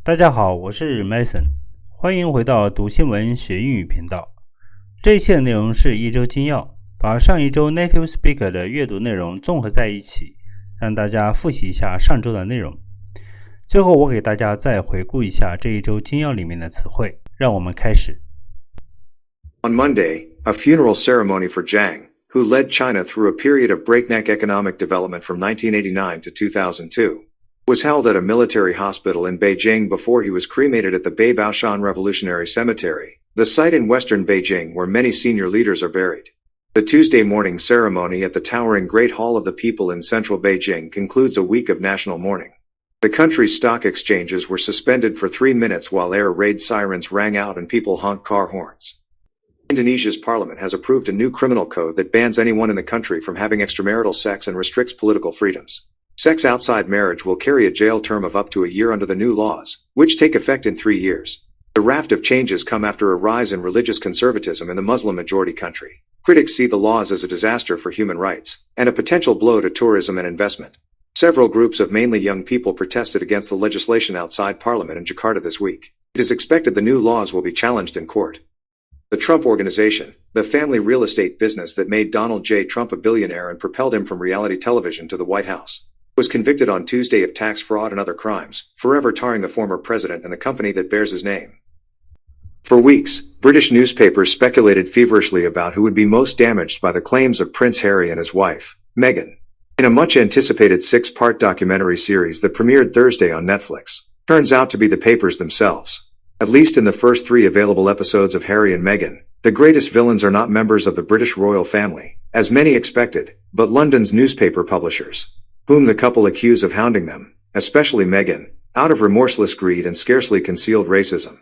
大家好，我是 Mason， 欢迎回到读新闻学英语频道。这一期的内容是一周精要，把上一周 Native Speaker 的阅读内容综合在一起，让大家复习一下上周的内容。最后我给大家再回顾一下这一周精要里面的词汇，让我们开始。On Monday, a funeral ceremony for Jiang, who led China through a period of breakneck economic development from 1989 to 2002, was held at a military hospital in Beijing before he was cremated at the Beibaoshan Revolutionary Cemetery, the site in western Beijing where many senior leaders are buried. The Tuesday morning ceremony at the towering Great Hall of the People in central Beijing concludes a week of national mourning. The country's stock exchanges were suspended for 3 minutes while air raid sirens rang out and people honked car horns. Indonesia's parliament has approved a new criminal code that bans anyone in the country from having extramarital sex and restricts political freedoms. Sex outside marriage will carry a jail term of up to a year under the new laws, which take effect in 3 years. The raft of changes come after a rise in religious conservatism in the Muslim-majority country. Critics see the laws as a disaster for human rights, and a potential blow to tourism and investment. Several groups of mainly young people protested against the legislation outside Parliament in Jakarta this week. It is expected the new laws will be challenged in court. The Trump Organization, the family real estate business that made Donald J. Trump a billionaire and propelled him from reality television to the White House, was convicted on Tuesday of tax fraud and other crimes, forever tarring the former president and the company that bears his name. For weeks, British newspapers speculated feverishly about who would be most damaged by the claims of Prince Harry and his wife, Meghan. In a much-anticipated 6-part documentary series that premiered Thursday on Netflix, turns out to be the papers themselves. At least in the first 3 available episodes of Harry and Meghan, the greatest villains are not members of the British royal family, as many expected, but London's newspaper publishers, whom the couple accuse of hounding them, especially Meghan, out of remorseless greed and scarcely concealed racism.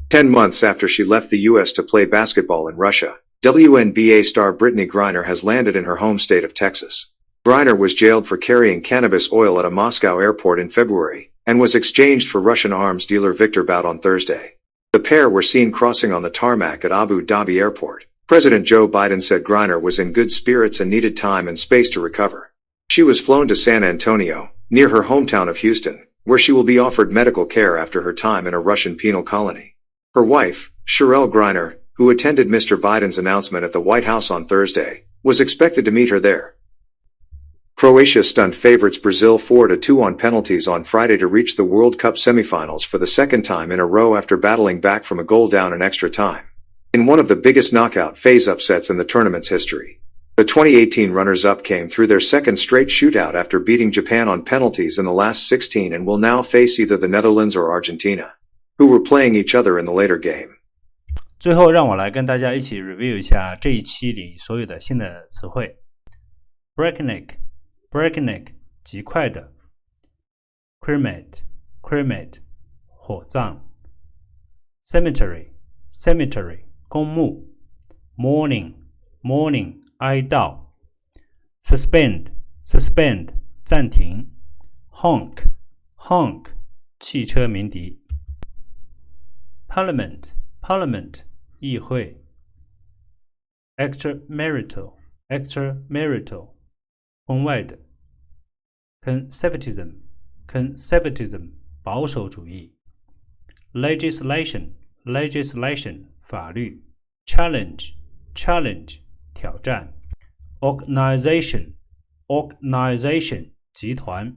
10 months after she left the U.S. to play basketball in Russia, WNBA star Brittany Griner has landed in her home state of Texas. Griner was jailed for carrying cannabis oil at a Moscow airport in February, and was exchanged for Russian arms dealer Viktor Bout on Thursday. The pair were seen crossing on the tarmac at Abu Dhabi Airport. President Joe Biden said Griner was in good spirits and needed time and space to recover. She was flown to San Antonio, near her hometown of Houston, where she will be offered medical care after her time in a Russian penal colony. Her wife, Cherelle Griner, who attended Mr. Biden's announcement at the White House on Thursday, was expected to meet her there. Croatia stunned favorites Brazil 4-2 on penalties on Friday to reach the World Cup semifinals for the second time in a row after battling back from a goal down in extra time. In one of the biggest knockout phase upsets in the tournament's history. The 2018 runners-up came through their second straight shootout after beating Japan on penalties in the last 16 and will now face either the Netherlands or Argentina, who were playing each other in the later game. 最后让我来跟大家一起 review 一下这一期里所有的新的词汇。Breakneck 极快的。 Cremate 火葬。Cemetery 公墓。Mourning 哀悼。Suspend 暂停。Honk 汽车鸣笛。Parliament 议会。Extramarital 婚外的。Conservatism 保守主义。Legislation 法律。Challenge 挑战。Organization 集团。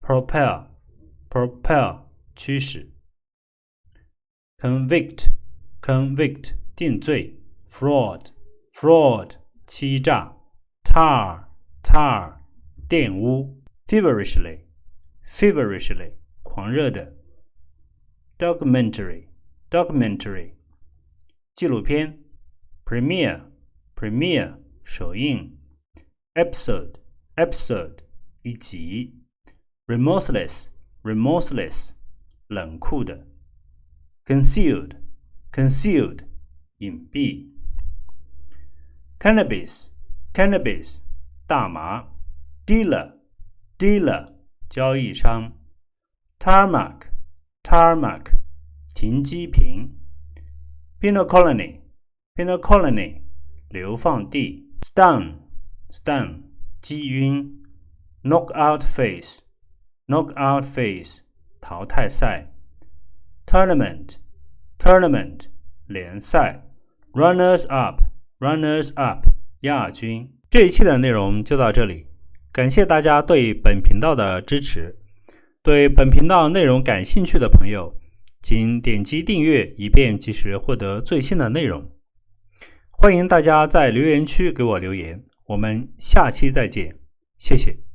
Propel 驱使。Convict 定罪。Fraud 欺诈。Tar 玷污。Feverishly 狂热的。Documentary 纪录片。Premiere 首映。Episode 一集。Remorseless 冷酷的。Concealed 隐蔽。Cannabis 大麻。Dealer 交易商。Tarmac 停机坪。Penal colony 流放地。Stun 击晕。Knockout face 淘汰赛 tournament 联赛 runners up 亚军。这一期的内容就到这里，感谢大家对本频道的支持。对本频道内容感兴趣的朋友，请点击订阅，以便及时获得最新的内容。欢迎大家在留言区给我留言，我们下期再见，谢谢。